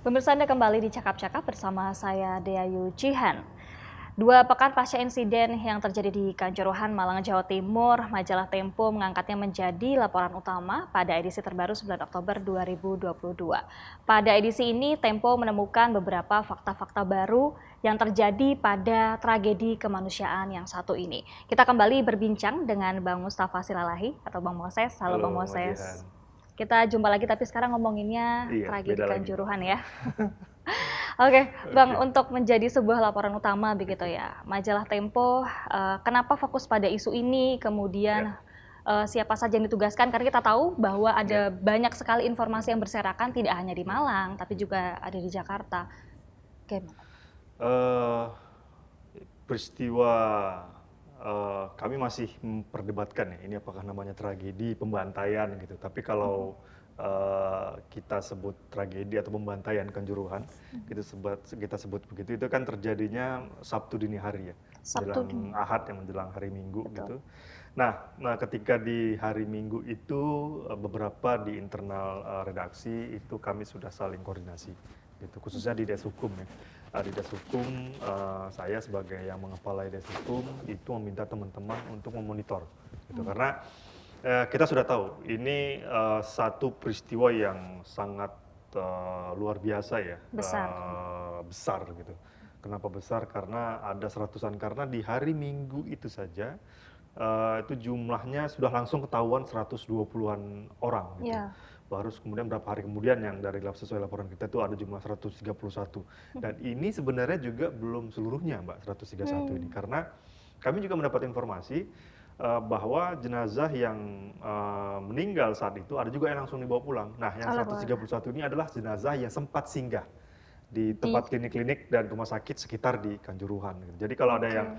Pemirsa, Anda kembali di Cakap-Cakap bersama saya Deayu Cihan. 2 pekan pasca insiden yang terjadi di Kanjuruhan, Malang, Jawa Timur, majalah Tempo mengangkatnya menjadi laporan utama pada edisi terbaru 9 Oktober 2022. Pada edisi ini, Tempo menemukan beberapa fakta-fakta baru yang terjadi pada tragedi kemanusiaan yang satu ini. Kita kembali berbincang dengan Bang Mustafa Silalahi atau Bang Moses. Halo Bang Halo, Mbak Moses. Jihan. Kita jumpa lagi tapi sekarang ngomonginnya Iya, tragedi beda lagi. Kanjuruhan ya. Oke, Bang, Oke. untuk menjadi sebuah laporan utama begitu Betul. ya, majalah Tempo kenapa fokus pada isu ini, kemudian Ya, siapa saja yang ditugaskan, karena kita tahu bahwa ya. ada banyak sekali informasi yang berserakan tidak hanya di Malang, tapi juga ada di Jakarta. Oke, Eh, peristiwa kami masih memperdebatkan ya, ini apakah namanya tragedi, pembantaian gitu. Tapi kalau kita sebut tragedi atau pembantaian Kanjuruhan, kita sebut begitu, itu kan terjadinya Sabtu dini hari ya, Sabtu menjelang dini. Ahad yang menjelang hari Minggu Betul. gitu. Nah, ketika di hari Minggu itu beberapa di internal redaksi itu kami sudah saling koordinasi, gitu. Khususnya di Deshukum ya. Di Deshukum saya sebagai yang mengepalai Deshukum itu meminta teman-teman untuk memonitor, gitu. Karena kita sudah tahu ini satu peristiwa yang sangat luar biasa ya, Besar. besar gitu. Kenapa besar? Karena ada seratusan, karena di hari Minggu itu saja itu jumlahnya sudah langsung ketahuan 120-an orang gitu. Ya. Baru kemudian berapa hari kemudian yang dari sesuai laporan kita itu ada jumlah 131. Dan ini sebenarnya juga belum seluruhnya Mbak 131 ini, karena kami juga mendapat informasi bahwa jenazah yang meninggal saat itu ada juga yang langsung dibawa pulang. Nah, yang 131 ini adalah jenazah yang sempat singgah di tempat klinik-klinik dan rumah sakit sekitar di Kanjuruhan. Jadi kalau ada yang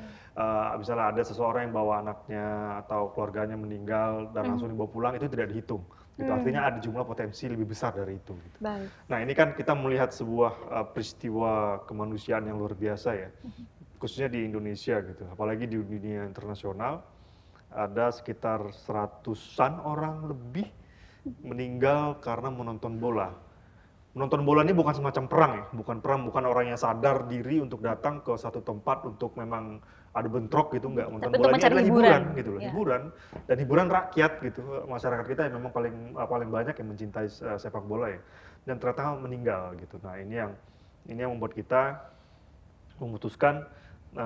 misalnya ada seseorang yang bawa anaknya atau keluarganya meninggal dan langsung dibawa pulang, itu tidak dihitung. Itu artinya ada jumlah potensi lebih besar dari itu. Gitu. Baik. Nah, ini kan kita melihat sebuah peristiwa kemanusiaan yang luar biasa ya, khususnya di Indonesia gitu. Apalagi di dunia internasional ada sekitar 100-an orang lebih meninggal karena menonton bola. Menonton bola ini bukan semacam perang ya, bukan orang yang sadar diri untuk datang ke satu tempat untuk memang ada bentrok gitu, enggak. Menonton Tapi bola untuk ini mencari adalah hiburan. hiburan gitu loh, Ya. hiburan dan hiburan rakyat gitu. Masyarakat kita yang memang paling banyak yang mencintai sepak bola ya. Dan ternyata meninggal gitu. Nah, ini yang membuat kita memutuskan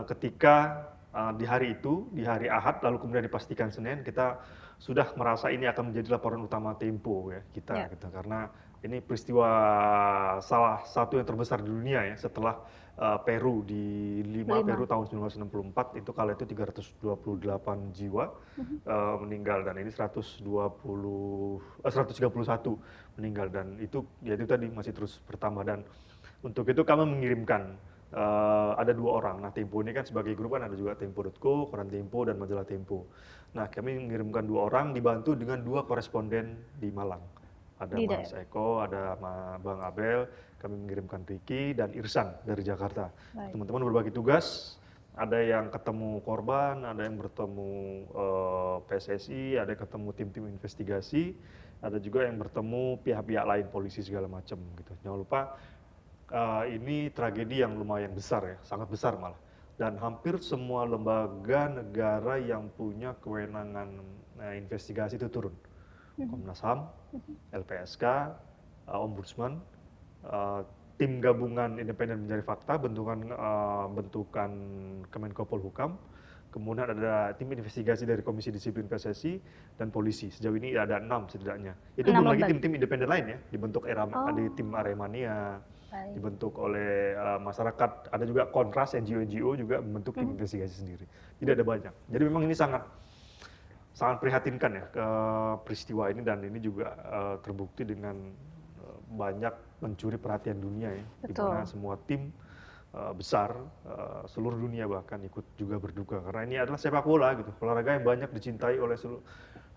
ketika di hari itu, di hari Ahad, lalu kemudian dipastikan Senin, kita sudah merasa ini akan menjadi laporan utama Tempo ya kita, gitu. Karena ini peristiwa salah satu yang terbesar di dunia ya, setelah Peru di Peru tahun 1964, itu kala itu 328 jiwa meninggal, dan ini 131 meninggal, dan itu ya itu tadi masih terus bertambah. Dan untuk itu kami mengirimkan ada 2 orang. Nah, Tempo ini kan sebagai grup kan ada juga Tempo.co, Koran Tempo, dan majalah Tempo. Nah, kami mengirimkan 2 orang dibantu dengan 2 koresponden di Malang. Ada Mas Eko, ada Bang Abel, kami mengirimkan Ricky dan Irsan dari Jakarta. Teman-teman berbagi tugas, ada yang ketemu korban, ada yang bertemu PSSI, ada yang ketemu tim-tim investigasi, ada juga yang bertemu pihak-pihak lain, polisi segala macam gitu. Jangan lupa ini tragedi yang lumayan besar ya, sangat besar malah. Dan hampir semua lembaga negara yang punya kewenangan investigasi itu turun. Komnas HAM, LPSK, Ombudsman, tim gabungan independen mencari fakta, bentukan Kemenko Polhukam, kemudian ada tim investigasi dari Komisi Disiplin PSSI dan polisi. Sejauh ini ada 6 setidaknya. Itu belum lagi tim-tim independen lain ya, dibentuk di tim Aremania, dibentuk oleh masyarakat, ada juga Kontras, NGO juga membentuk tim investigasi sendiri. Tidak ada banyak. Jadi memang ini sangat prihatinkan ya ke peristiwa ini, dan ini juga terbukti dengan banyak mencuri perhatian dunia ya, di mana semua tim besar seluruh dunia bahkan ikut juga berduka, karena ini adalah sepak bola gitu, olahraga yang banyak dicintai oleh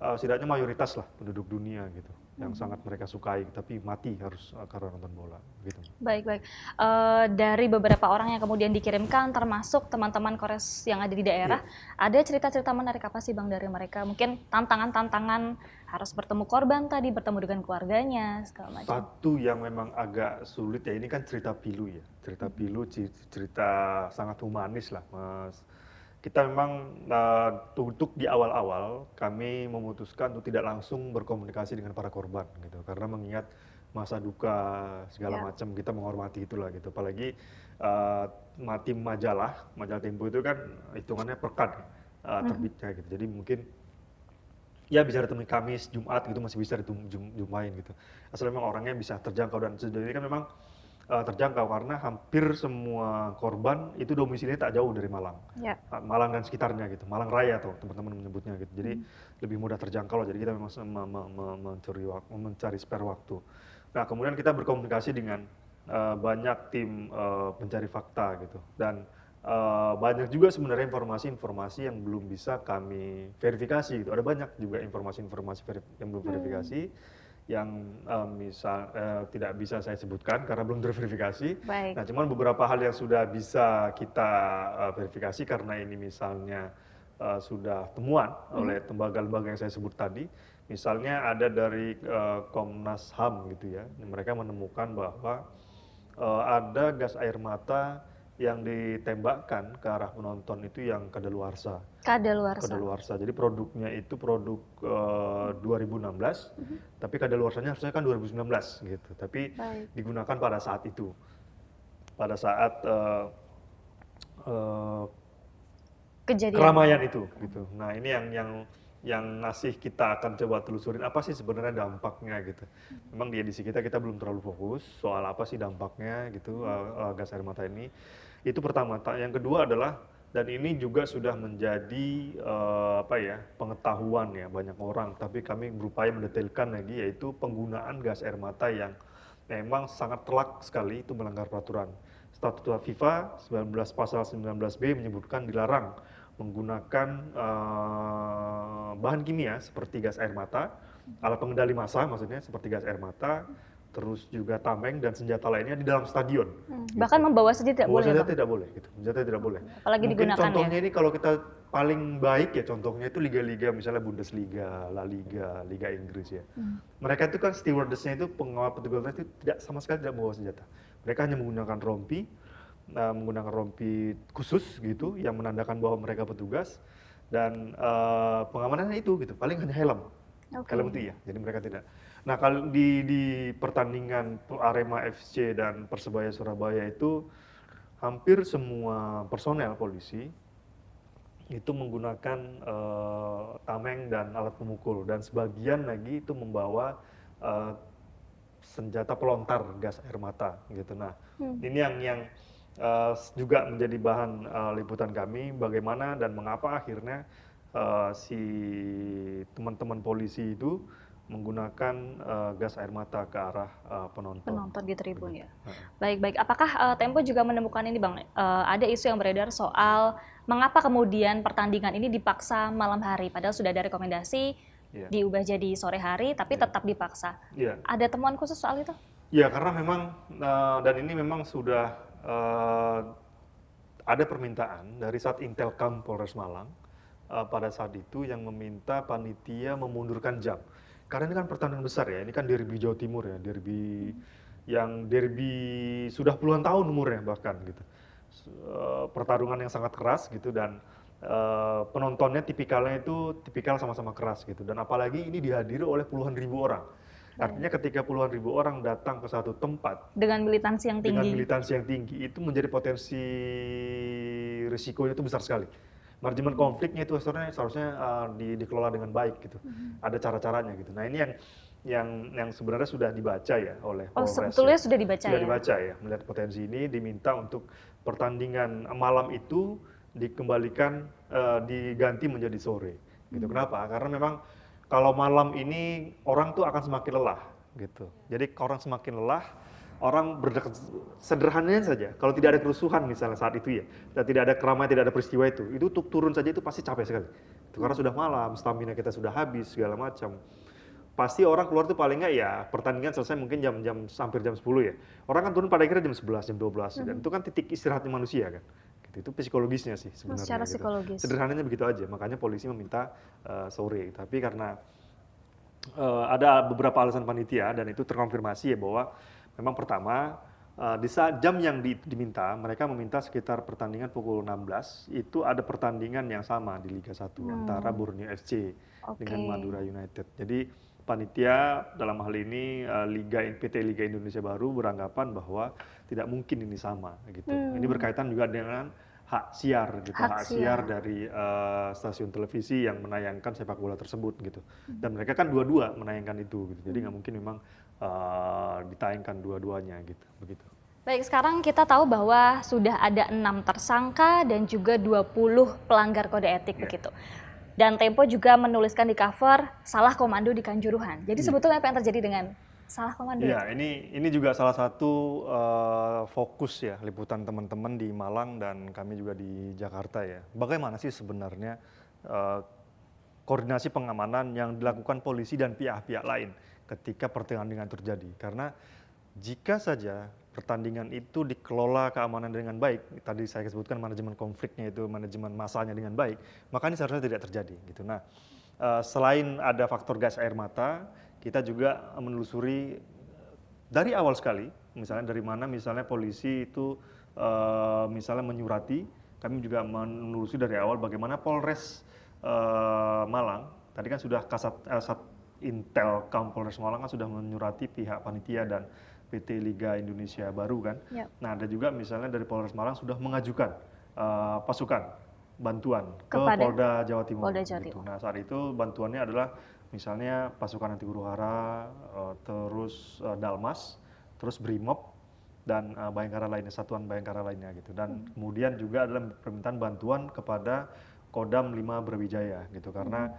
setidaknya mayoritas lah penduduk dunia gitu, yang sangat mereka sukai, tapi mati harus karena nonton bola gitu. Baik. Dari beberapa orang yang kemudian dikirimkan, termasuk teman-teman Kores yang ada di daerah, ada cerita-cerita menarik apa sih Bang dari mereka? Mungkin tantangan-tantangan harus bertemu korban tadi, bertemu dengan keluarganya, segala macam. Satu yang memang agak sulit ya, ini kan cerita pilu ya, cerita pilu, cerita sangat humanis lah Mas. Kita memang untuk di awal-awal kami memutuskan untuk tidak langsung berkomunikasi dengan para korban gitu, karena mengingat masa duka segala Ya. macam, kita menghormati itulah gitu. Apalagi tim majalah Tempo itu kan hitungannya pekan terbitnya gitu. Jadi mungkin ya bisa ditemui Kamis, Jumat gitu masih bisa dijumpain gitu. Asal memang orangnya bisa terjangkau, dan sejauh ini kan memang terjangkau karena hampir semua korban itu domisilinya tak jauh dari Malang. Ya. Malang dan sekitarnya gitu, Malang Raya tuh teman-teman menyebutnya gitu. Jadi lebih mudah terjangkau lah. Jadi kita memang mencari spare waktu. Nah, kemudian kita berkomunikasi dengan banyak tim pencari fakta gitu, dan banyak juga sebenarnya informasi-informasi yang belum bisa kami verifikasi gitu. Ada banyak juga informasi-informasi yang belum verifikasi, yang tidak bisa saya sebutkan karena belum terverifikasi. Baik. Nah, cuman beberapa hal yang sudah bisa kita verifikasi karena ini misalnya sudah temuan oleh lembaga-lembaga yang saya sebut tadi. Misalnya ada dari Komnas HAM gitu ya, mereka menemukan bahwa ada gas air mata yang ditembakkan ke arah penonton itu yang kadaluarsa. Kadaluarsa. Jadi produknya itu produk 2016, tapi kadaluarsanya harusnya kan 2019 gitu. Tapi Baik. digunakan pada saat itu, pada saat Kejadian. keramaian itu gitu. Nah, ini yang masih kita akan coba telusurin apa sih sebenarnya dampaknya gitu. Memang di edisi kita belum terlalu fokus soal apa sih dampaknya gitu gas air mata ini. Itu pertama. Yang kedua adalah, dan ini juga sudah menjadi pengetahuan ya banyak orang, tapi kami berupaya mendetailkan lagi, yaitu penggunaan gas air mata yang memang sangat telak sekali, itu melanggar peraturan. Statuta FIFA pasal 19B menyebutkan dilarang menggunakan bahan kimia seperti gas air mata, alat pengendali massa maksudnya seperti gas air mata, terus juga tameng dan senjata lainnya di dalam stadion. Bahkan membawa senjata tidak Bawa boleh, senjata Bang? tidak boleh gitu, senjata tidak boleh. Apalagi Mungkin digunakan contohnya ya. ini kalau kita paling baik ya contohnya itu liga-liga misalnya Bundesliga, La Liga, Liga Inggris ya. Mereka itu kan stewardess-nya itu, pengawal petugasnya itu sama sekali tidak membawa senjata. Mereka hanya menggunakan rompi khusus gitu yang menandakan bahwa mereka petugas, dan pengamanannya itu gitu paling hanya helm. Helm itu ya, jadi mereka tidak. Nah, kalau di pertandingan Arema FC dan Persebaya Surabaya itu hampir semua personel polisi itu menggunakan tameng dan alat pemukul, dan sebagian lagi itu membawa senjata pelontar gas air mata gitu. Nah, ini yang juga menjadi bahan liputan kami, bagaimana dan mengapa akhirnya si teman-teman polisi itu menggunakan gas air mata ke arah penonton Di tribun ya. Baik. Apakah Tempo juga menemukan ini, Bang? Ada isu yang beredar soal mengapa kemudian pertandingan ini dipaksa malam hari, padahal sudah ada rekomendasi diubah jadi sore hari, tapi tetap dipaksa. Ada temuan khusus soal itu? Ya, karena memang dan ini memang sudah ada permintaan dari Satintelkam Polres Malang pada saat itu yang meminta panitia memundurkan jam. Karena ini kan pertandingan besar ya, ini kan derby Jawa Timur ya, derby sudah puluhan tahun umurnya bahkan gitu. Pertarungan yang sangat keras gitu, dan penontonnya tipikal sama-sama keras gitu, dan apalagi ini dihadiri oleh puluhan ribu orang. Artinya ketika puluhan ribu orang datang ke satu tempat dengan militansi yang tinggi, itu menjadi potensi risikonya itu besar sekali. Manajemen konfliknya itu seharusnya dikelola dengan baik gitu. Ada cara-caranya gitu. Nah, ini yang sebenarnya sudah dibaca ya oleh Polres. Sebetulnya sudah dibaca ya? Sudah dibaca ya. Melihat potensi ini, diminta untuk pertandingan malam itu dikembalikan, diganti menjadi sore. Gitu. Kenapa? Karena memang kalau malam ini orang tuh akan semakin lelah gitu. Jadi orang semakin lelah, orang berdekat, sederhananya saja, kalau tidak ada kerusuhan misalnya saat itu ya, dan tidak ada keramaian, tidak ada peristiwa itu untuk turun saja itu pasti capek sekali. Itu karena sudah malam, stamina kita sudah habis segala macam. Pasti orang keluar tuh paling nggak ya pertandingan selesai mungkin hampir jam 10 ya. Orang kan turun pada akhirnya jam 11, jam 12 dan itu kan titik istirahatnya manusia kan. Gitu. Itu psikologisnya sih sebenarnya. Secara psikologis. Sederhananya begitu aja, makanya polisi meminta sore. Tapi karena Ada beberapa alasan panitia dan itu terkonfirmasi ya bahwa memang pertama, di saat jam yang diminta, mereka meminta sekitar pertandingan pukul 16, itu ada pertandingan yang sama di Liga 1 antara Hmm, Borneo FC oke. dengan Madura United. Jadi panitia dalam hal ini PT Liga Indonesia Baru beranggapan bahwa tidak mungkin ini sama gitu. Ini Hmm, berkaitan juga dengan hak siar gitu, hak hak siar siar. dari stasiun televisi yang menayangkan sepak bola tersebut gitu. Dan mereka kan dua-dua menayangkan itu gitu. Jadi nggak mungkin memang ditayangkan dua-duanya gitu, begitu. Baik, sekarang kita tahu bahwa sudah ada 6 tersangka dan juga 20 pelanggar kode etik Ya. begitu. Dan Tempo juga menuliskan di cover salah komando di Kanjuruhan. Jadi Iya. sebetulnya apa yang terjadi dengan salah komando itu? Iya, ini juga salah satu fokus ya liputan teman-teman di Malang dan kami juga di Jakarta ya. Bagaimana sih sebenarnya eh, koordinasi pengamanan yang dilakukan polisi dan pihak-pihak lain ketika pertandingan terjadi? Karena jika saja pertandingan itu dikelola keamanan dengan baik, tadi saya sebutkan manajemen konfliknya itu, manajemen masalahnya dengan baik, maka ini seharusnya tidak terjadi gitu. Nah, selain ada faktor gas air mata, kita juga menelusuri dari awal sekali, misalnya dari mana misalnya polisi itu misalnya menyurati, kami juga menelusuri dari awal bagaimana Polres Malang, tadi kan sudah Kasat Intel Polres Malang kan sudah menyurati pihak panitia dan PT Liga Indonesia Baru kan. Ya. Nah ada juga misalnya dari Polres Malang sudah mengajukan pasukan bantuan ke Kepada Polda Jawa Timur. Polda Jawa Gitu. Timur. Nah saat itu bantuannya adalah misalnya pasukan anti huru-hara, terus Dalmas, terus Brimob dan Bayangkara lainnya, satuan Bayangkara lainnya gitu. Dan kemudian juga adalah permintaan bantuan kepada Kodam 5 Brawijaya gitu karena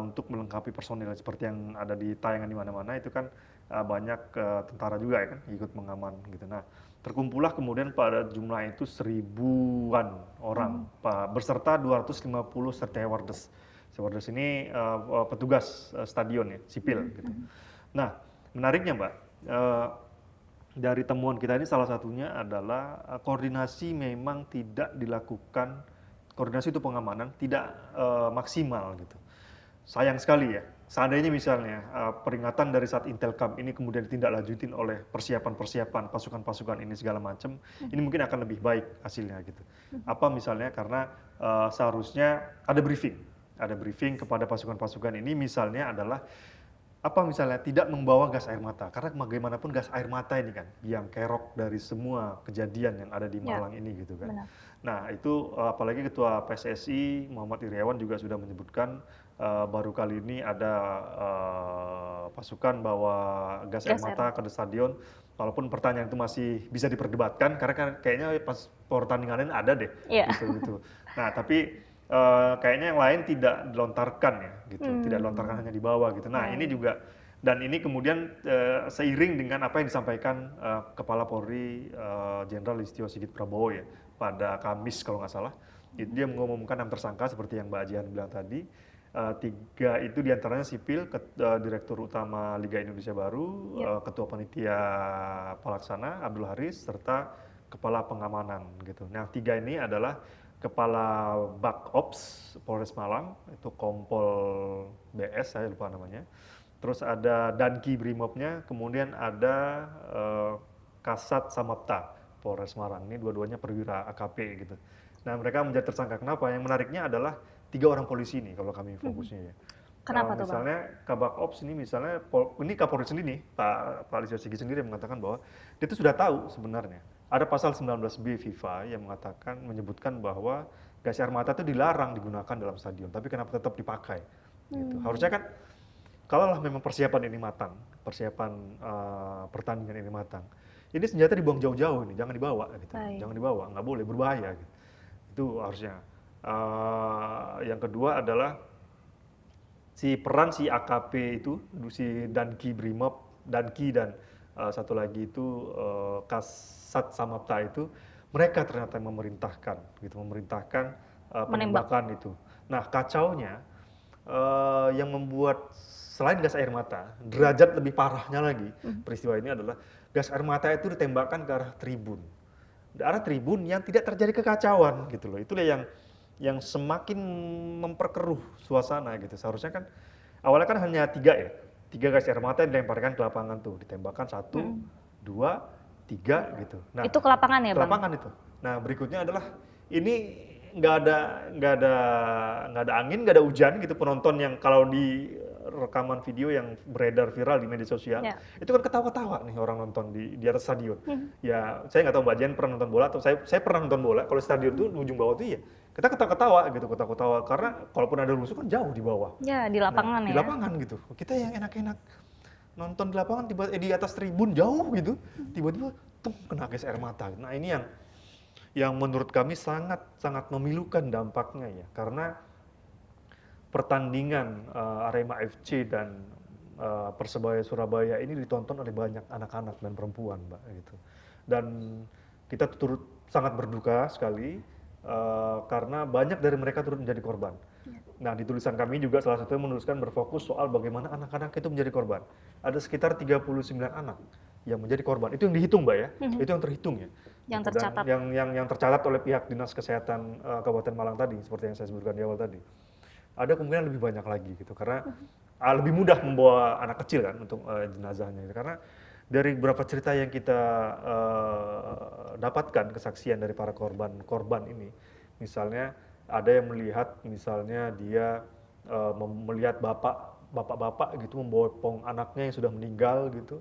untuk melengkapi personil seperti yang ada di tayangan di mana-mana itu kan banyak tentara juga ya kan ikut mengaman gitu. Nah, terkumpullah kemudian pada jumlah itu 1000-an orang beserta 250 stewardess. Stewardess ini petugas stadion ya, sipil gitu. Nah, menariknya Mbak, dari temuan kita ini salah satunya adalah koordinasi memang tidak dilakukan, koordinasi itu pengamanan tidak maksimal gitu. Sayang sekali ya, seandainya misalnya peringatan dari saat Intelcam ini kemudian ditindaklanjutin oleh persiapan-persiapan pasukan-pasukan ini segala macam, ini mungkin akan lebih baik hasilnya gitu. Apa misalnya karena seharusnya ada briefing kepada pasukan-pasukan ini misalnya adalah apa misalnya tidak membawa gas air mata karena bagaimanapun gas air mata ini kan yang kerok dari semua kejadian yang ada di Ya, Malang ini gitu kan. benar. Nah itu apalagi Ketua PSSI Muhammad Iriawan juga sudah menyebutkan baru kali ini ada pasukan bawa gas air Gas air mata mata. ke stadion. Walaupun pertanyaan itu masih bisa diperdebatkan karena kan kayaknya pas pertandingan ada deh Iya. gitu. Nah tapi kayaknya yang lain tidak dilontarkan ya gitu, tidak dilontarkan hanya di bawah gitu. Nah ini Baik. juga dan ini kemudian seiring dengan apa yang disampaikan Kepala Polri Jenderal Listio Sigit Prabowo ya pada Kamis kalau nggak salah, dia mengumumkan 6 tersangka seperti yang Mbak Jihan bilang tadi. 3 itu diantaranya sipil, Direktur Utama Liga Indonesia Baru, Ketua Panitia Pelaksana Abdul Haris, serta Kepala Pengamanan gitu. Nah 3 ini adalah Kepala Bak Ops Polres Malang, itu Kompol BS, saya lupa namanya. Terus ada Danki Brimobnya, kemudian ada Kasat Samapta Polres Malang. Ini dua-duanya perwira AKP gitu. Nah mereka menjadi tersangka. Kenapa? Yang menariknya adalah 3 orang polisi ini kalau kami fokusnya ya. Kenapa tuh, Bang? Misalnya Kabak Ops ini misalnya, ini Kapolri sendiri nih, Pak Listio Sigit sendiri yang mengatakan bahwa dia itu sudah tahu sebenarnya. Ada pasal 19B FIFA yang menyebutkan bahwa gas air mata itu dilarang digunakan dalam stadion, tapi kenapa tetap dipakai? Gitu. Harusnya kan, kalaulah memang persiapan ini matang, persiapan pertandingan ini matang, ini senjata dibuang jauh-jauh ini, jangan dibawa gitu, Baik. jangan dibawa, nggak boleh, berbahaya gitu. Itu harusnya. Yang kedua adalah peran si AKP itu, si Danki Brimob, Danki dan satu lagi itu Kasat Samapta itu, mereka ternyata memerintahkan, gitu, memerintahkan penembakan itu. Nah kacaunya yang membuat selain gas air mata, derajat lebih parahnya lagi peristiwa ini adalah gas air mata itu ditembakkan ke arah tribun, yang tidak terjadi kekacauan gitu loh. Itulah yang semakin memperkeruh suasana gitu. Seharusnya kan awalnya kan hanya 3 ya, 3 gas air mata dilemparkan ke lapangan tuh, ditembakkan 1, 2, 3 gitu. Nah, Itu ke lapangan ya, ke Bang? lapangan itu. Nah, berikutnya adalah ini nggak ada angin, nggak ada hujan gitu. Penonton yang kalau di rekaman video yang beredar viral di media sosial, Ya. itu kan ketawa-ketawa nih orang nonton di atas stadion. Ya, saya nggak tahu Mbak Jen pernah nonton bola atau saya pernah nonton bola. Kalau stadion tuh di ujung bawah tuh ya kita ketawa-ketawa gitu, ketawa-ketawa karena kalaupun ada rusuh kan jauh di bawah. Ya, di lapangan Di ya. lapangan gitu. Kita yang enak-enak nonton di lapangan di atas tribun jauh gitu, tiba-tiba tuh kena gas air mata. Nah, ini yang menurut kami sangat sangat memilukan dampaknya ya, karena pertandingan Arema FC dan Persebaya Surabaya ini ditonton oleh banyak anak-anak dan perempuan, Mbak, gitu. Dan kita turut sangat berduka sekali karena banyak dari mereka turut menjadi korban. Nah, di tulisan kami juga salah satunya menuliskan berfokus soal bagaimana anak-anak itu menjadi korban. Ada sekitar 39 anak yang menjadi korban. Itu yang dihitung, Mbak ya. Itu yang terhitung ya. Yang Gitu. Dan tercatat. yang tercatat oleh pihak Dinas Kesehatan Kabupaten Malang tadi, seperti yang saya sebutkan di awal tadi. Ada kemungkinan lebih banyak lagi gitu, karena lebih mudah membawa anak kecil kan untuk jenazahnya. Karena dari beberapa cerita yang kita dapatkan kesaksian dari para korban ini, misalnya ada yang melihat misalnya dia melihat bapak-bapak gitu membopong anaknya yang sudah meninggal gitu.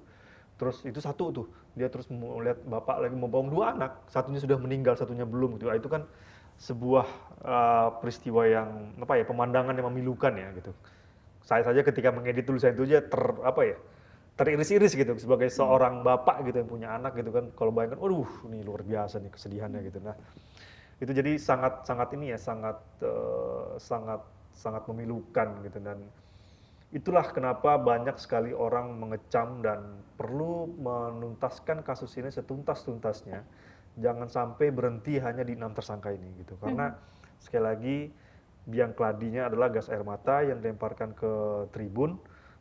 Terus itu satu tuh, dia terus melihat bapak lagi membopong 2 anak, satunya sudah meninggal, satunya belum gitu. Itu kan sebuah peristiwa yang pemandangan yang memilukan ya gitu. Saya saja ketika mengedit tulisan itu aja teriris-iris gitu sebagai seorang bapak gitu yang punya anak gitu kan. Kalau bayangkan, waduh, ini luar biasa nih kesedihannya gitu. Nah, itu jadi sangat sangat memilukan gitu, dan itulah kenapa banyak sekali orang mengecam dan perlu menuntaskan kasus ini setuntas-tuntasnya. Jangan sampai berhenti hanya di 6 tersangka ini gitu. Karena sekali lagi biang keladinya adalah gas air mata yang dilemparkan ke tribun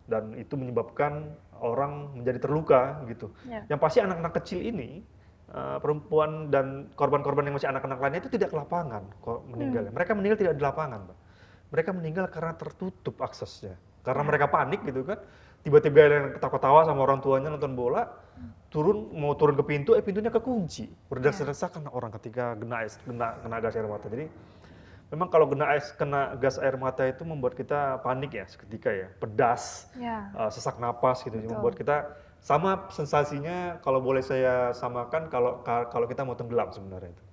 dan itu menyebabkan orang menjadi terluka gitu. Yang pasti anak-anak kecil ini perempuan dan korban-korban yang masih anak-anak lainnya itu tidak ke lapangan kok meninggalnya. Mereka meninggal tidak di lapangan, Mbak. Mereka meninggal karena tertutup aksesnya. Karena mereka panik gitu kan. Tiba-tiba yang ketawa-ketawa sama orang tuanya nonton bola, mau turun ke pintu, pintunya kekunci. Berdesak-desak karena orang ketika kena gas air mata. Jadi memang kalau kena gas air mata itu membuat kita panik ya seketika ya. Pedas, sesak napas gitu. Membuat kita sama sensasinya kalau boleh saya samakan kalau kita mau tenggelam sebenarnya itu.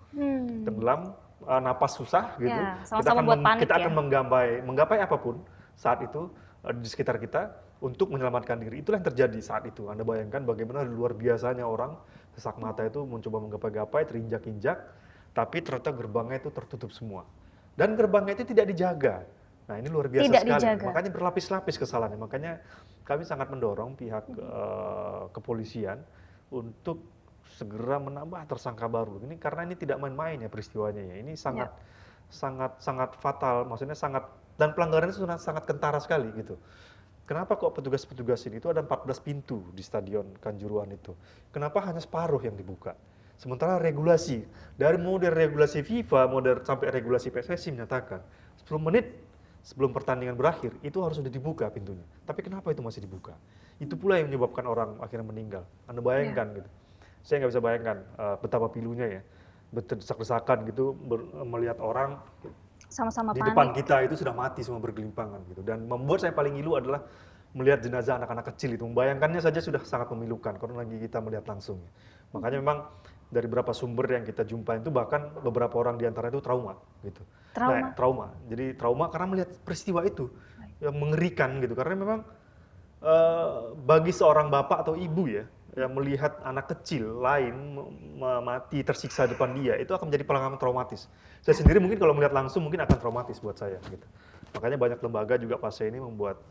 Tenggelam, napas susah gitu. Ya, sama-sama buat panik kita akan ya. menggapai apapun saat itu di sekitar kita untuk menyelamatkan diri. Itulah yang terjadi saat itu. Anda bayangkan bagaimana luar biasanya orang sesak mata itu mencoba menggapai-gapai, terinjak-injak, tapi ternyata gerbangnya itu tertutup semua. Dan gerbangnya itu tidak dijaga. Nah, ini luar biasa sekali. Makanya berlapis-lapis kesalahannya. Makanya kami sangat mendorong pihak kepolisian untuk segera menambah tersangka baru. Ini karena ini tidak main-main ya peristiwanya ya. Ini sangat fatal, maksudnya dan pelanggarannya sangat kentara sekali gitu. Kenapa kok petugas-petugas ini itu ada 14 pintu di Stadion Kanjuruhan itu? Kenapa hanya separuh yang dibuka? Sementara regulasi, dari regulasi FIFA, sampai regulasi PSSI menyatakan 10 menit sebelum pertandingan berakhir, itu harus sudah dibuka pintunya. Tapi kenapa itu masih dibuka? Itu pula yang menyebabkan orang akhirnya meninggal. Anda bayangkan gitu. Saya nggak bisa bayangkan betapa pilunya ya. Berdesak-desakan gitu, melihat orang sama-sama di panik. depan kita itu sudah mati semua bergelimpangan gitu. Dan membuat saya paling ngilu adalah melihat jenazah anak-anak kecil itu. Membayangkannya saja sudah sangat memilukan karena lagi kita melihat langsung. Makanya memang dari beberapa sumber yang kita jumpai itu bahkan beberapa orang di antara itu trauma gitu. Trauma. Jadi trauma karena melihat peristiwa itu yang mengerikan gitu. Karena memang bagi seorang bapak atau ibu ya yang melihat anak kecil lain mati tersiksa depan dia, itu akan menjadi pengalaman traumatis. Saya sendiri mungkin kalau melihat langsung mungkin akan traumatis buat saya gitu. Makanya banyak lembaga juga pasca ini membuat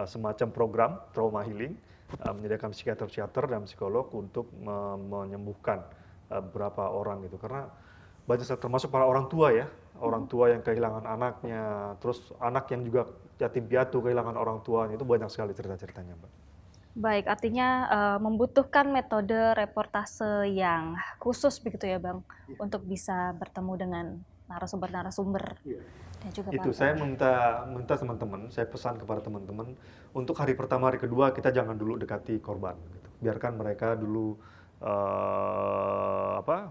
semacam program trauma healing, menyediakan psikiater dan psikolog untuk menyembuhkan beberapa orang gitu. Karena banyak termasuk para orang tua ya, orang tua yang kehilangan anaknya, terus anak yang juga yatim piatu kehilangan orang tuanya, itu banyak sekali cerita-ceritanya, Mbak. Baik, artinya membutuhkan metode reportase yang khusus begitu ya, Bang, untuk bisa bertemu dengan narasumber-narasumber dan juga Itu partner. saya minta teman-teman, saya pesan kepada teman-teman untuk hari pertama, hari kedua kita jangan dulu dekati korban. Gitu. Biarkan mereka dulu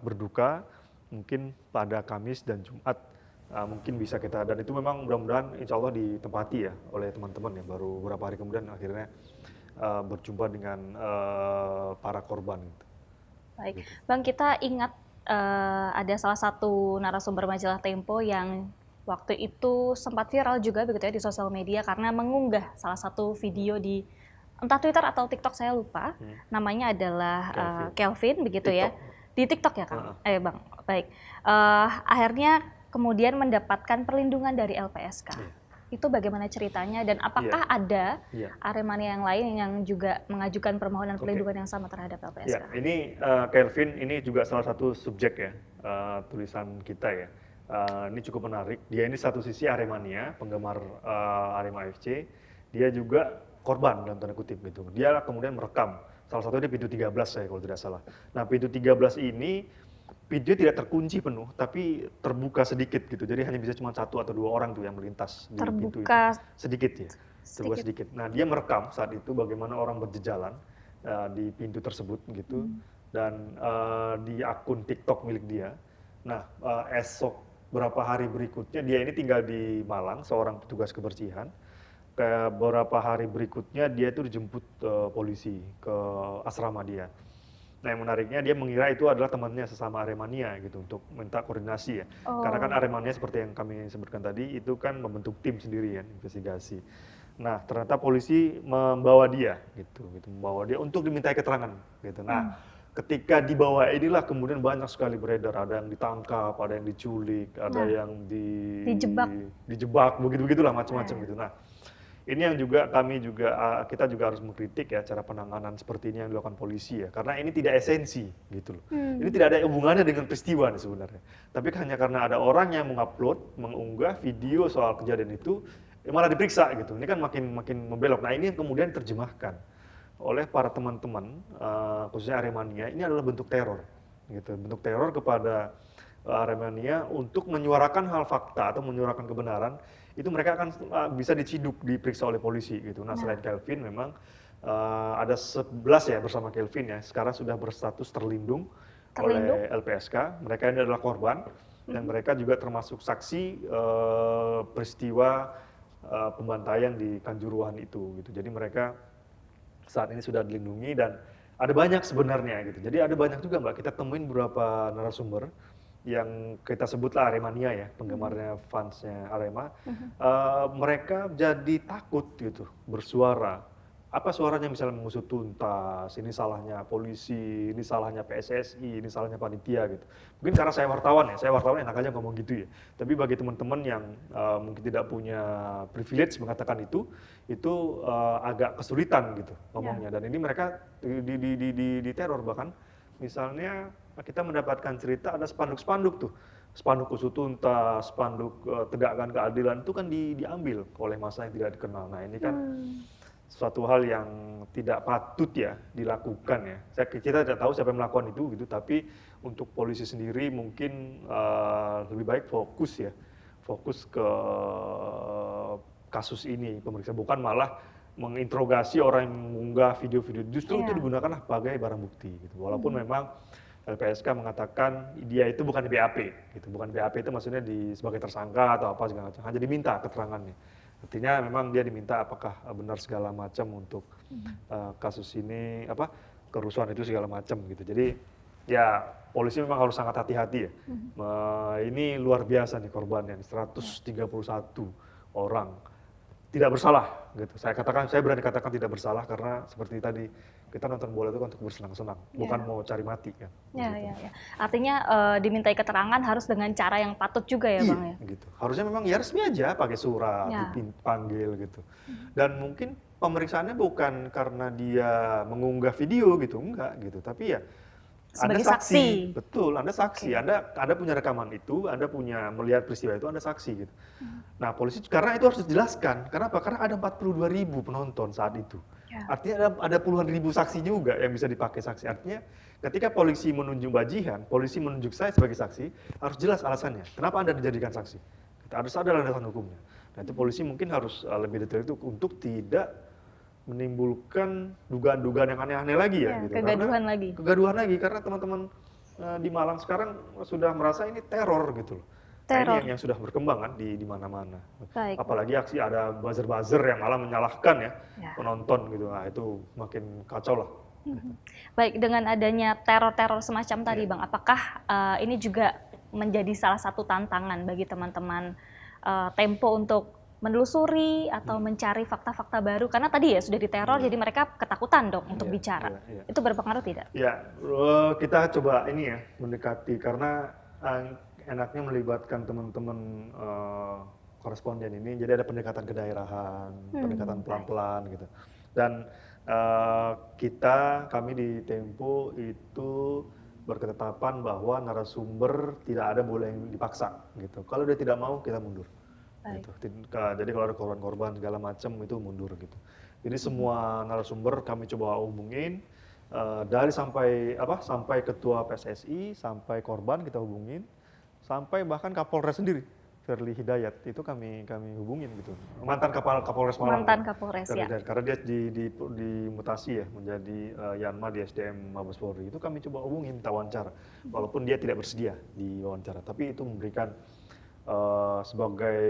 berduka, mungkin pada Kamis dan Jumat mungkin bisa kita, dan itu memang mudah-mudahan insya Allah ditempati ya oleh teman-teman ya. Baru beberapa hari kemudian akhirnya berjumpa dengan para korban. Gitu. Baik, Bang, kita ingat ada salah satu narasumber majalah Tempo yang waktu itu sempat viral juga begitu ya di sosial media karena mengunggah salah satu video di entah Twitter atau TikTok, saya lupa. Namanya adalah Kelvin begitu TikTok. ya. Di TikTok ya, Kang? Bang, baik. Akhirnya kemudian mendapatkan perlindungan dari LPSK. Itu bagaimana ceritanya dan apakah ada Aremania yang lain yang juga mengajukan permohonan perlindungan yang sama terhadap LPSK? Ya, ini Kelvin ini juga salah satu subjek ya tulisan kita ya. Ini cukup menarik. Dia ini satu sisi Aremania, penggemar Arema FC. Dia juga korban dalam tanda kutip gitu. Dia kemudian merekam. Salah satunya di pintu 13 saya kalau tidak salah. Nah, pintu 13 ini video tidak terkunci penuh, tapi terbuka sedikit gitu. Jadi hanya bisa cuma 1 atau 2 orang tuh yang melintas di pintu itu. Sedikit ya, terbuka sedikit. Nah, dia merekam saat itu bagaimana orang berjejalan di pintu tersebut gitu. Dan di akun TikTok milik dia. Nah, esok berapa hari berikutnya, dia ini tinggal di Malang, seorang petugas kebersihan. Beberapa hari berikutnya dia itu dijemput polisi ke asrama dia. Nah, yang menariknya dia mengira itu adalah temannya sesama Aremania gitu untuk minta koordinasi ya. Karena kan Aremania seperti yang kami sebutkan tadi itu kan membentuk tim sendiri ya investigasi. Nah, ternyata polisi membawa dia gitu, membawa dia untuk dimintai keterangan gitu. Nah, ketika dibawa inilah kemudian banyak sekali beredar, ada yang ditangkap, ada yang diculik, ada yang dijebak, begitu-begitulah macam-macam gitu. Nah, ini yang juga kita juga harus mengkritik ya cara penanganan seperti ini yang dilakukan polisi ya, karena ini tidak esensi gitu loh. Ini tidak ada hubungannya dengan peristiwa nih sebenarnya. Tapi hanya karena ada orang yang mengunggah video soal kejadian itu, malah diperiksa gitu. Ini kan makin membelok. Nah, ini yang kemudian diterjemahkan oleh para teman-teman, khususnya Aremania, ini adalah bentuk teror gitu, bentuk teror kepada Aremania untuk menyuarakan hal fakta atau menyuarakan kebenaran. Itu mereka akan bisa diciduk, diperiksa oleh polisi gitu. Nah, selain Kelvin memang ada 11 ya bersama Kelvin ya, sekarang sudah berstatus terlindung oleh LPSK. Mereka ini adalah korban dan mereka juga termasuk saksi peristiwa pembantaian di Kanjuruhan itu gitu. Jadi mereka saat ini sudah dilindungi dan ada banyak sebenarnya gitu. Jadi ada banyak juga Mbak, kita temuin beberapa narasumber yang kita sebutlah Aremania ya, penggemarnya, fansnya Arema, mereka jadi takut gitu bersuara. Apa suaranya misalnya mengusut tuntas, ini salahnya polisi, ini salahnya PSSI, ini salahnya panitia gitu. Mungkin karena saya wartawan enak aja ngomong gitu ya. Tapi bagi teman-teman yang mungkin tidak punya privilege mengatakan itu agak kesulitan gitu ngomongnya. Dan ini mereka diteror bahkan misalnya kita mendapatkan cerita ada spanduk-spanduk tuh, spanduk usut tuntas, spanduk tegakkan keadilan itu kan diambil oleh massa yang tidak dikenal. Nah, ini kan suatu hal yang tidak patut ya dilakukan ya. Kita tidak tahu siapa yang melakukan itu gitu, tapi untuk polisi sendiri mungkin lebih baik fokus ke kasus ini, pemeriksaan, bukan malah menginterogasi orang yang mengunggah video-video. Justru itu digunakan sebagai barang bukti gitu. Walaupun memang LPSK mengatakan dia itu bukan di BAP gitu. Bukan BAP itu maksudnya sebagai tersangka atau apa segala macam. Hanya diminta keterangannya. Artinya memang dia diminta apakah benar segala macam untuk kasus ini, kerusuhan itu segala macam gitu. Jadi ya polisi memang harus sangat hati-hati ya. Ini luar biasa nih korbannya, 131 orang tidak bersalah gitu. Saya berani katakan tidak bersalah karena seperti tadi kita nonton bola itu kan untuk bersenang-senang, bukan mau cari mati kan. Ya. Artinya dimintai keterangan harus dengan cara yang patut juga ya Bang ya. Gitu. Harusnya memang ya resmi aja pakai surat, dipanggil gitu. Dan mungkin pemeriksaannya bukan karena dia mengunggah video gitu, enggak gitu. Tapi ya sebagai Anda saksi. Betul, Anda saksi. Anda punya rekaman itu, Anda punya melihat peristiwa itu, Anda saksi gitu. Nah, polisi karena itu harus dijelaskan. Karena apa? Karena ada 42.000 penonton saat itu. Artinya ada puluhan ribu saksi juga yang bisa dipakai saksi. Artinya ketika polisi menunjuk Bajihan, polisi menunjuk saya sebagai saksi, harus jelas alasannya. Kenapa Anda dijadikan saksi? Harus ada landasan hukumnya. Nah itu polisi mungkin harus lebih detail itu untuk tidak menimbulkan dugaan-dugaan yang aneh-aneh lagi ya, Ya, gitu. kegaduhan lagi. Kegaduhan lagi karena teman-teman di Malang sekarang sudah merasa ini teror gitu loh. Nah ini Teror. yang sudah berkembang kan di mana-mana. Baik. Apalagi aksi ada buzzer-buzzer yang malah menyalahkan ya Ya. penonton gitu. Nah itu makin kacau lah. Baik, dengan adanya teror-teror semacam tadi, Bang, apakah ini juga menjadi salah satu tantangan bagi teman-teman Tempo untuk menelusuri atau mencari fakta-fakta baru? Karena tadi ya sudah diteror, jadi mereka ketakutan dong untuk Iya, bicara. iya. Itu berpengaruh tidak? Ya, kita coba ini ya mendekati karena enaknya melibatkan teman-teman koresponden ini. Jadi ada pendekatan kedaerahan, pendekatan pelan-pelan gitu. Dan kami di Tempo itu berketetapan bahwa narasumber tidak ada boleh yang dipaksa gitu. Kalau dia tidak mau kita mundur. Gitu. Jadi kalau ada korban-korban segala macam itu mundur gitu. Jadi semua narasumber kami coba hubungin dari sampai ketua PSSI, sampai korban kita hubungin, sampai bahkan Kapolres sendiri, Ferly Hidayat itu kami hubungin gitu. Mantan Kapolres Malang. Mantan Kapolres ya. Karena dia dimutasi ya menjadi Yanma di SDM Mabes Polri. Itu kami coba hubungin, minta wawancara. Walaupun dia tidak bersedia di wawancara, tapi itu memberikan sebagai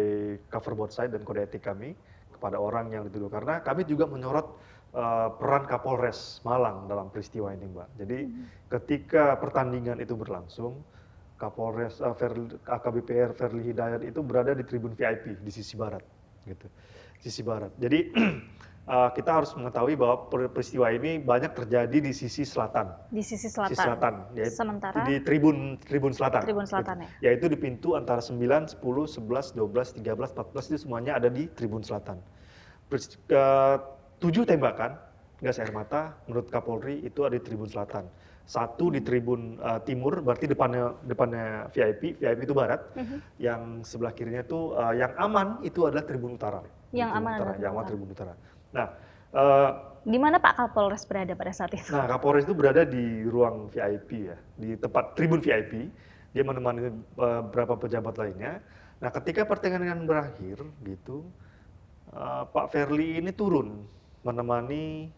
cover both side dan kode etik kami kepada orang yang dituduh. Karena kami juga menyorot peran Kapolres Malang dalam peristiwa ini, Mbak. Jadi ketika pertandingan itu berlangsung, Kapolres AKBP Ferly Hidayat itu berada di tribun VIP di sisi barat, gitu. Sisi barat. Jadi kita harus mengetahui bahwa peristiwa ini banyak terjadi di sisi selatan. Di sisi selatan. Sisi selatan, yaitu sementara di tribun selatan. Tribun selatan gitu. Yaitu di pintu antara 9, 10, 11, 12, 13, 14 itu semuanya ada di tribun selatan. 7 tembakan gas air mata menurut Kapolri itu ada di tribun selatan. 1 di tribun timur, berarti depannya VIP itu barat. Yang sebelah kirinya itu yang aman itu adalah tribun utara. Yang aman adalah tribun utara. Nah, di mana Pak Kapolres berada pada saat itu? Nah, Kapolres itu berada di ruang VIP ya, di tempat tribun VIP. Dia menemani beberapa pejabat lainnya. Nah, ketika pertandingan berakhir gitu, Pak Ferly ini turun menemani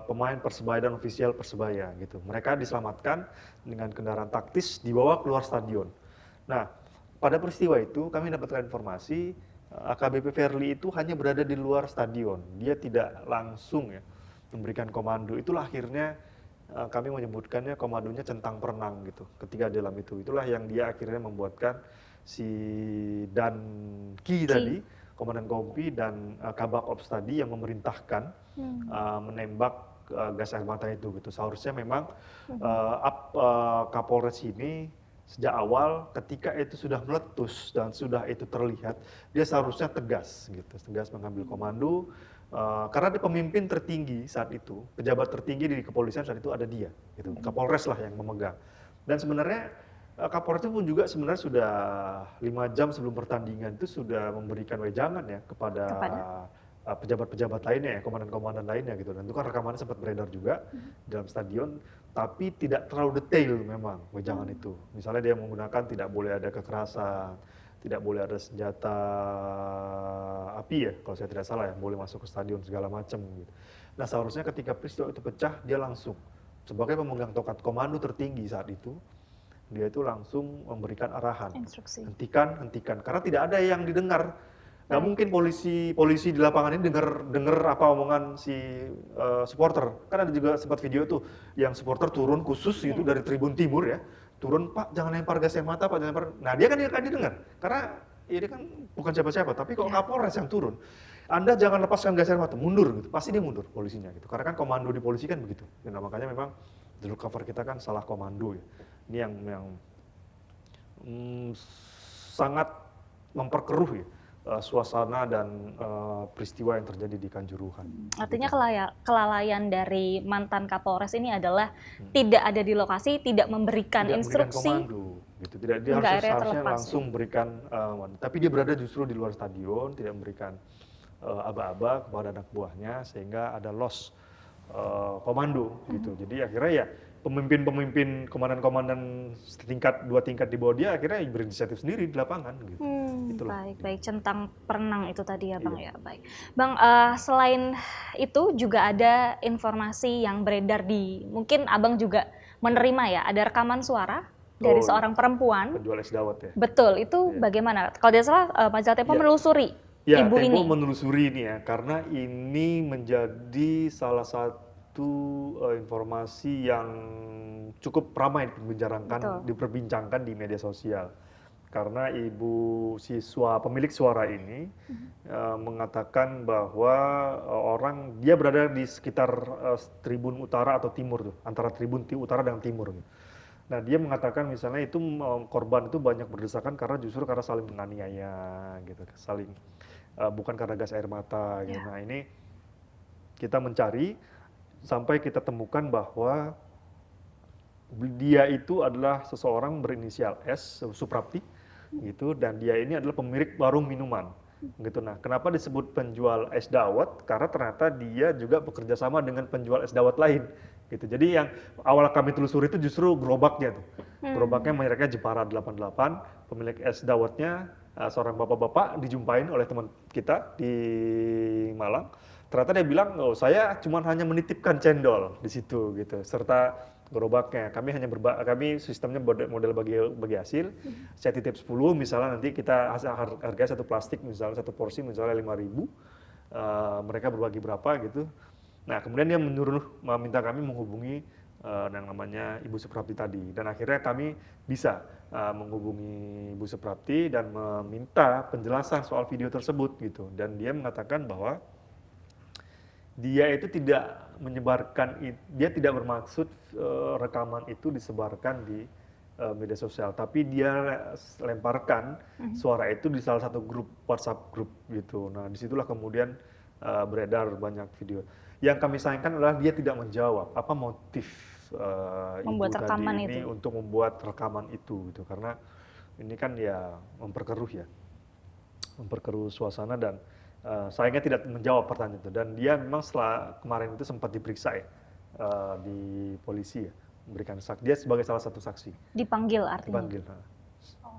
pemain Persebaya dan ofisial Persebaya gitu. Mereka diselamatkan dengan kendaraan taktis dibawa keluar stadion. Nah, pada peristiwa itu kami dapatkan informasi AKBP Ferly itu hanya berada di luar stadion. Dia tidak langsung ya memberikan komando. Itulah akhirnya kami menyebutkannya komandonya centang perenang gitu. Ketika dalam itu, itulah yang dia akhirnya membuatkan si Dan Ki tadi, Komandan Kompi dan Kabak Ops tadi yang memerintahkan menembak gas air mata itu gitu. Seharusnya memang Kapolres ini sejak awal ketika itu sudah meletus dan sudah itu terlihat, dia seharusnya tegas gitu, tegas mengambil komando. Karena dia pemimpin tertinggi saat itu, pejabat tertinggi di kepolisian saat itu ada dia, gitu. Kapolres lah yang memegang. Dan sebenarnya Kapolres itu pun juga sebenarnya sudah 5 jam sebelum pertandingan itu sudah memberikan wejangan ya kepada pejabat-pejabat lainnya ya, komandan-komandan lainnya gitu. Dan itu kan rekamannya sempat beredar juga dalam stadion, tapi tidak terlalu detail memang wejangan itu. Misalnya dia menggunakan tidak boleh ada kekerasan, tidak boleh ada senjata api ya, kalau saya tidak salah ya, boleh masuk ke stadion segala macam gitu. Nah seharusnya ketika peristiwa itu pecah, dia langsung sebagai pemegang tongkat komando tertinggi saat itu, dia itu langsung memberikan arahan, instruksi. hentikan, karena tidak ada yang didengar. Nggak mungkin polisi di lapangan ini dengar apa omongan si supporter. Kan ada juga sempat video tuh yang supporter turun khusus itu dari tribun timur ya, turun, Pak jangan lempar gas air mata, Pak jangan lempar. Nah dia kan akan didengar karena ini kan bukan siapa-siapa, tapi kalau Kapolres yang turun, Anda jangan lepaskan gas air mata, mundur gitu, pasti dia mundur polisinya gitu. Karena kan komando di polisi kan begitu. Nah, makanya memang jalur cover kita kan salah komando ya. Ini yang sangat memperkeruh ya suasana dan peristiwa yang terjadi di Kanjuruhan. Artinya kelalaian dari mantan Kapolres ini adalah tidak ada di lokasi, tidak memberikan instruksi. Komando, gitu. Dia harusnya langsung berikan, tapi dia berada justru di luar stadion, tidak memberikan aba-aba kepada anak buahnya sehingga ada loss komando gitu. Jadi akhirnya ya pemimpin-pemimpin komandan-komandan dua tingkat di bawah dia akhirnya berinisiatif sendiri di lapangan gitu. Itulah. Baik, centang perenang itu tadi ya Bang Iya. ya, baik. Bang, selain itu juga ada informasi yang beredar mungkin Abang juga menerima ya, ada rekaman suara dari seorang perempuan. Penjual es dawet ya. Betul, itu bagaimana? Kalau tidak salah majalah Tempo menelusuri Ya, ibu Tempo ini. menelusuri ini ya, karena ini menjadi salah satu informasi yang cukup ramai diperbincangkan di media sosial. Karena ibu siswa pemilik suara ini mengatakan bahwa dia berada di sekitar Tribun Utara atau Timur tuh, antara Tribun Utara dan Timur. Nah, dia mengatakan misalnya itu korban itu banyak berdesakan karena saling menganiaya gitu, bukan karena gas air mata gitu. Nah, ini kita mencari sampai kita temukan bahwa dia itu adalah seseorang berinisial S, Suprapti gitu, dan dia ini adalah pemilik warung minuman gitu. Nah, kenapa disebut penjual es dawet? Karena ternyata dia juga bekerja sama dengan penjual es dawet lain gitu. Jadi yang awal kami telusuri itu justru gerobaknya tuh. Gerobaknya mereknya Jepara 88, pemilik es dawetnya seorang bapak-bapak dijumpain oleh teman kita di Malang. Ternyata dia bilang, oh saya cuma hanya menitipkan cendol di situ gitu, serta gerobaknya. Kami sistemnya model bagi hasil. Saya titip 10, misalnya nanti kita harga satu plastik, misalnya satu porsi misalnya 5.000, mereka berbagi berapa gitu. Nah, kemudian dia meminta kami menghubungi yang namanya Ibu Suprapti tadi, dan akhirnya kami bisa menghubungi Ibu Suprapti dan meminta penjelasan soal video tersebut gitu. Dan dia mengatakan bahwa dia itu tidak dia tidak bermaksud rekaman itu disebarkan di media sosial, tapi dia lemparkan suara itu di salah satu grup WhatsApp grup gitu. Nah, disitulah kemudian beredar banyak video. Yang kami sayangkan adalah dia tidak menjawab apa motif membuat ibu rekaman tadi ini itu. untuk membuat rekaman itu gitu, karena ini kan ya memperkeruh suasana, dan sayangnya tidak menjawab pertanyaan itu. Dan dia memang setelah kemarin itu sempat diperiksa ya di polisi ya, memberikan saksi. Dia sebagai salah satu saksi. Dipanggil artinya? Dipanggil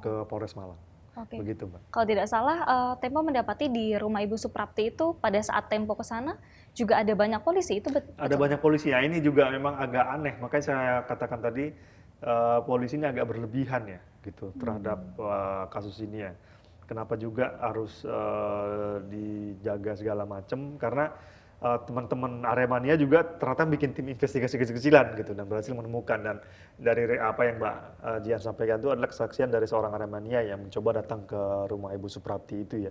ke Polres Malang. Oke. Begitu, Mbak. Kalau tidak salah, Tempo mendapati di rumah Ibu Suprapti itu pada saat Tempo ke sana juga ada banyak polisi, itu betul? Ada banyak polisi ya, ini juga memang agak aneh. Makanya saya katakan tadi polisi ini agak berlebihan ya gitu terhadap kasus ini ya. Kenapa juga harus dijaga segala macam, karena teman-teman Aremania juga ternyata bikin tim investigasi kecil-kecilan gitu dan berhasil menemukan. Dan dari apa yang Mbak Jian sampaikan itu adalah kesaksian dari seorang Aremania yang mencoba datang ke rumah Ibu Suprapti itu ya.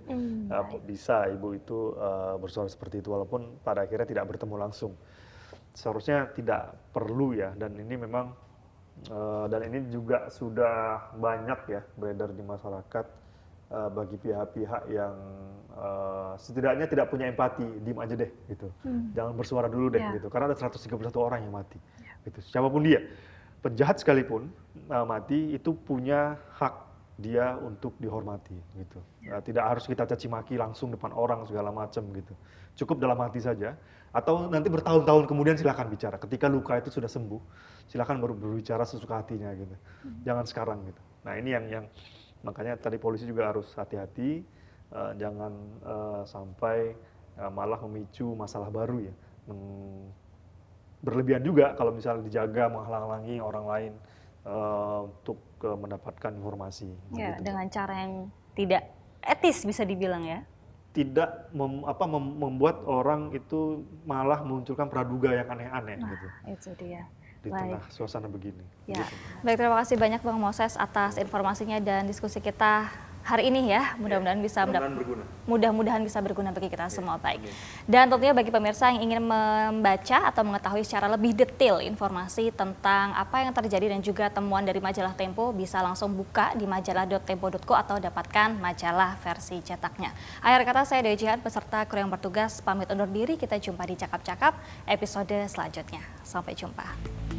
Bisa Ibu itu bersuara seperti itu walaupun pada akhirnya tidak bertemu langsung. Seharusnya tidak perlu ya, dan ini memang dan ini juga sudah banyak ya beredar di masyarakat. Bagi pihak-pihak yang setidaknya tidak punya empati, diem aja deh gitu. Jangan bersuara dulu deh gitu. Karena ada 131 orang yang mati. Gitu. Siapapun dia, penjahat sekalipun mati itu punya hak dia untuk dihormati gitu. Tidak harus kita caci maki langsung depan orang segala macam gitu. Cukup dalam hati saja, atau nanti bertahun-tahun kemudian silakan bicara. Ketika luka itu sudah sembuh, silakan baru berbicara sesuka hatinya gitu. Jangan sekarang gitu. Nah, ini yang makanya tadi polisi juga harus hati-hati, jangan sampai malah memicu masalah baru ya. Berlebihan juga kalau misalnya dijaga menghalang-halangi orang lain untuk mendapatkan informasi. Ya, gitu. dengan cara yang tidak etis bisa dibilang ya. Tidak membuat orang itu malah munculkan praduga yang aneh-aneh gitu. Itu dia. Di tengah suasana begini. Ya. Gitu. Baik, terima kasih banyak Bang Moses atas informasinya dan diskusi kita hari ini ya. Mudah-mudahan bisa berguna. Mudah-mudahan bisa berguna bagi kita semua. Baik. Dan tentunya bagi pemirsa yang ingin membaca atau mengetahui secara lebih detail informasi tentang apa yang terjadi dan juga temuan dari majalah Tempo, bisa langsung buka di majalah.tempo.co atau dapatkan majalah versi cetaknya. Akhir kata, saya Dea Jihan beserta kru yang bertugas pamit undur diri. Kita jumpa di Cakap-Cakap episode selanjutnya. Sampai jumpa.